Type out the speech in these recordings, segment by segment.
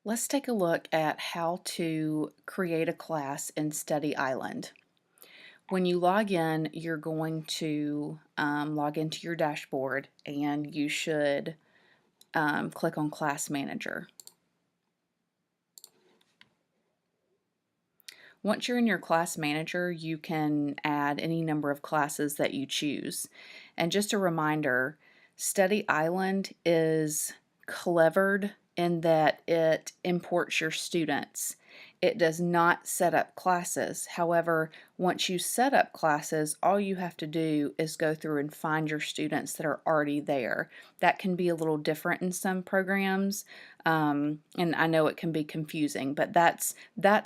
Let's take a look at how to create a class in Study Island. When you log in, you're going to log into your dashboard and you should click on Class Manager. Once you're in your Class Manager, you can add any number of classes that you choose. And just a reminder, Study Island is clevered in that it imports your students. It does not set up classes. However, once you set up classes, all you have to do is go through and find your students that are already there. That can be a little different in some programs, and I know it can be confusing, but that's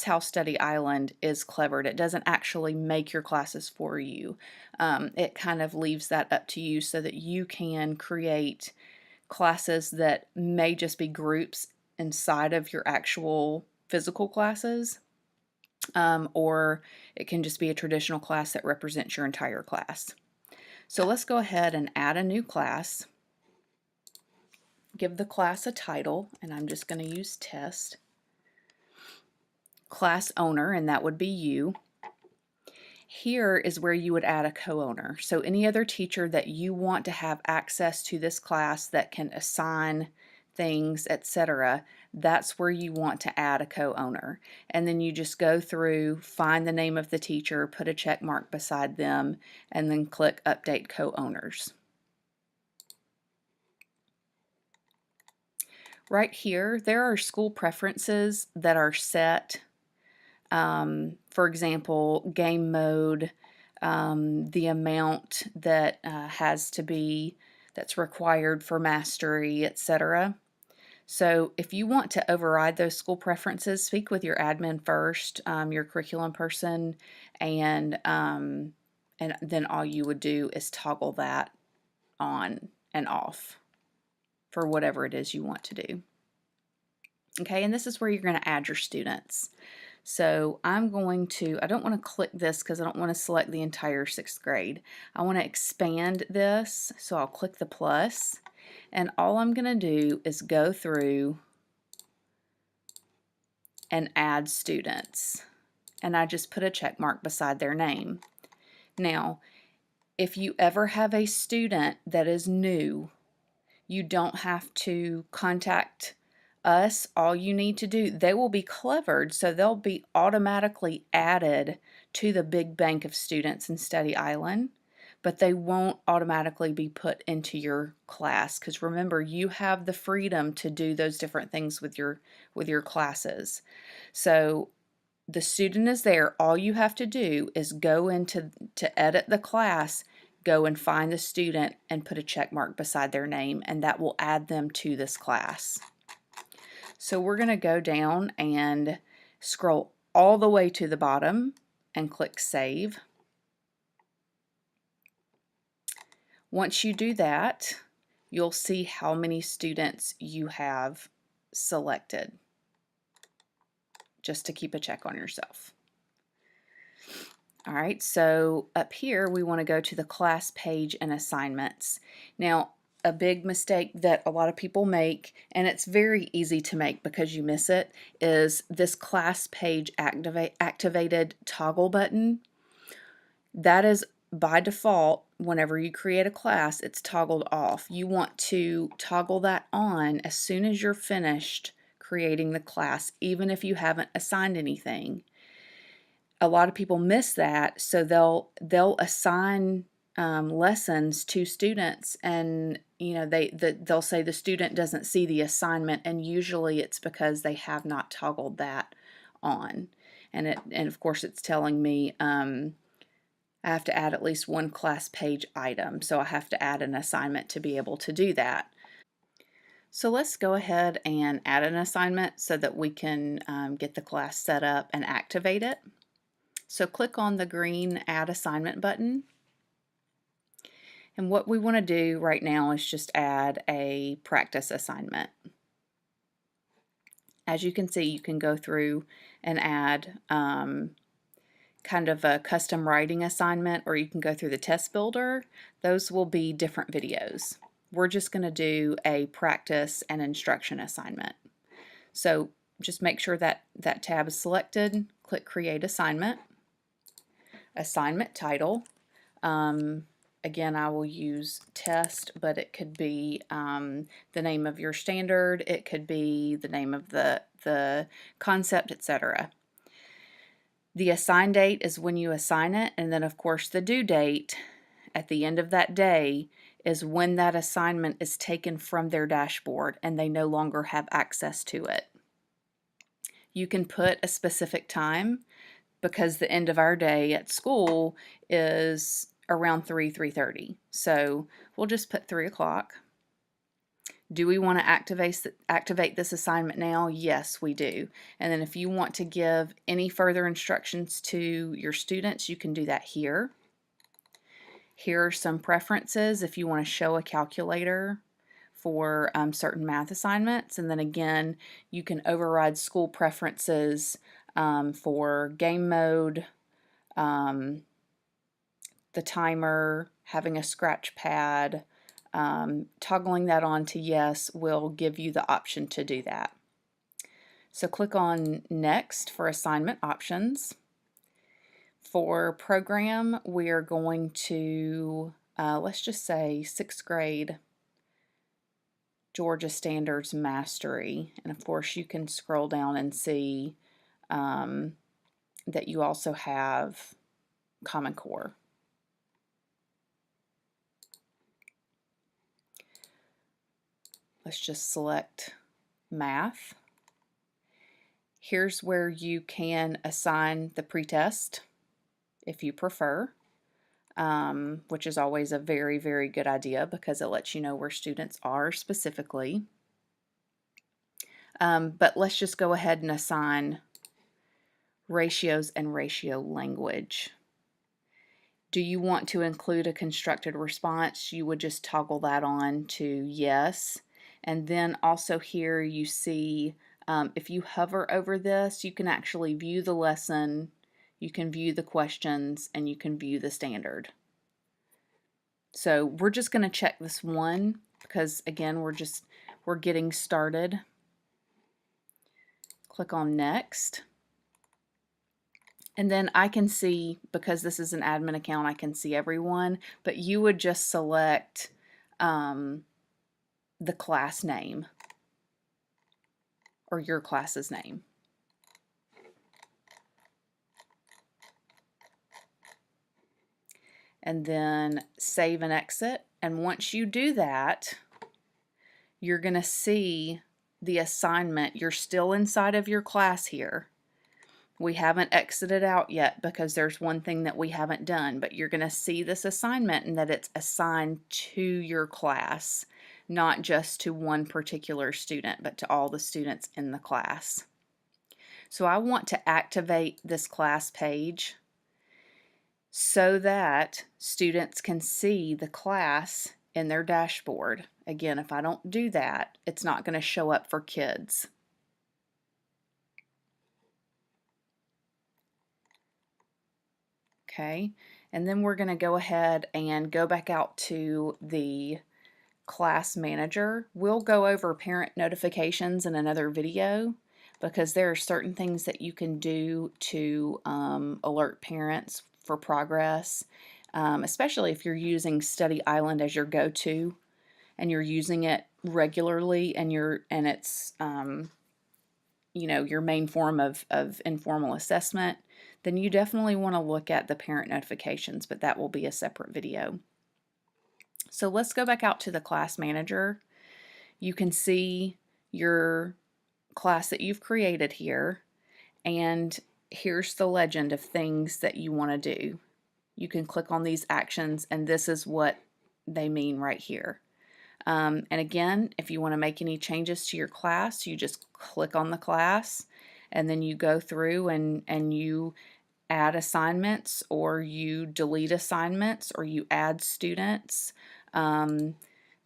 how Study Island is clevered. It doesn't actually make your classes for you. It kind of leaves that up to you so that you can create classes that may just be groups inside of your actual physical classes, or it can just be a traditional class that represents your entire class. So let's go ahead and add a new class. Give the class a title, and I'm just going to use test. Class owner, and that would be you. Here is where you would add a co-owner. So any other teacher that you want to have access to this class that can assign things, etc., that's where you want to add a co-owner. And then you just go through, find the name of the teacher, put a check mark beside them, and then click Update Co-Owners. Right here, there are school preferences that are set. For example, game mode, the amount that has to be, that's required for mastery, etc. So if you want to override those school preferences, speak with your admin first, your curriculum person, and then all you would do is toggle that on and off for whatever it is you want to do. Okay, and this is where you're going to add your students. So I'm going to, I don't want to click this because I don't want to select the entire 6th grade. I want to expand this, so I'll click the plus, and all I'm going to do is go through and add students. And I just put a check mark beside their name. Now, if you ever have a student that is new, you don't have to contact us. All you need to do, they will be clevered, so they'll be automatically added to the big bank of students in Study Island, but they won't automatically be put into your class, because remember, you have the freedom to do those different things with your classes. So the student is there. All you have to do is go into to edit the class, go and find the student and put a check mark beside their name, and that will add them to this class. So we're going to go down and scroll all the way to the bottom and click Save. Once you do that, you'll see how many students you have selected, just to keep a check on yourself. All right, so up here we want to go to the class page and assignments. Now, a big mistake that a lot of people make, and it's very easy to make because you miss it, is this class page activated toggle button. That is by default, whenever you create a class, it's toggled off. You want to toggle that on as soon as you're finished creating the class, even if you haven't assigned anything. A lot of people miss that, so they'll assign lessons to students, and they'll say the student doesn't see the assignment, and usually it's because they have not toggled that on. And of course it's telling me I have to add at least one class page item, so I have to add an assignment to be able to do that. So let's go ahead and add an assignment so that we can get the class set up and activate it. So click on the green Add Assignment button. And what we want to do right now is just add a practice assignment. As you can see, you can go through and add kind of a custom writing assignment, or you can go through the test builder. Those will be different videos. We're just going to do a practice and instruction assignment. So just make sure that that tab is selected. Click Create Assignment. Assignment title. Again, I will use test, but it could be the name of your standard, it could be the name of the concept, etc. The assign date is when you assign it, and then of course the due date at the end of that day is when that assignment is taken from their dashboard and they no longer have access to it. You can put a specific time because the end of our day at school is around 3:30. So we'll just put 3 o'clock. Do we want to activate this assignment now? Yes, we do. And then if you want to give any further instructions to your students, you can do that here. Here are some preferences if you want to show a calculator for certain math assignments. And then again, you can override school preferences for game mode, the timer, having a scratch pad. Toggling that on to yes will give you the option to do that. So click on Next for assignment options. For program, we are going to, let's just say 6th grade Georgia Standards Mastery. And of course you can scroll down and see that you also have Common Core. Let's just select Math. Here's where you can assign the pretest if you prefer, which is always a very, very good idea because it lets you know where students are specifically. But let's just go ahead and assign ratios and ratio language. Do you want to include a constructed response? You would just toggle that on to yes. And then also here you see if you hover over this, you can actually view the lesson, you can view the questions, and you can view the standard. So we're just going to check this one because again we're getting started. Click on Next. And then I can see, because this is an admin account, I can see everyone, but you would just select the class name or your class's name. And then save and exit. And once you do that, you're going to see the assignment. You're still inside of your class here. We haven't exited out yet because there's one thing that we haven't done, but you're going to see this assignment and that it's assigned to your class, not just to one particular student, but to all the students in the class. So I want to activate this class page so that students can see the class in their dashboard. Again, if I don't do that, it's not going to show up for kids. Okay, and then we're going to go ahead and go back out to the class manager. We'll go over parent notifications in another video because there are certain things that you can do to alert parents for progress, especially if you're using Study Island as your go-to and you're using it regularly and it's you know, your main form of informal assessment, then you definitely want to look at the parent notifications, but that will be a separate video. So let's go back out to the class manager. You can see your class that you've created here, and here's the legend of things that you want to do. You can click on these actions, and this is what they mean right here. And again, if you want to make any changes to your class, you just click on the class, and then you go through and you add assignments, or you delete assignments, or you add students,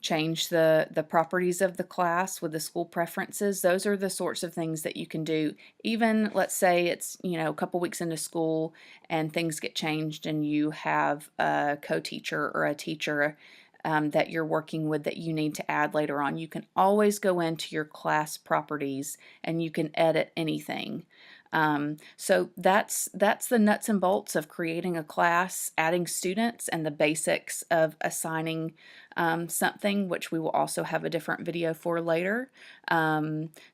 change the properties of the class with the school preferences. Those are the sorts of things that you can do. Even let's say it's, you know, a couple weeks into school and things get changed and you have a co-teacher or a teacher that you're working with that you need to add later on. You can always go into your class properties and you can edit anything. So that's the nuts and bolts of creating a class, adding students, and the basics of assigning something, which we will also have a different video for later.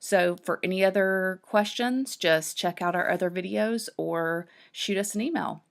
So for any other questions, just check out our other videos or shoot us an email.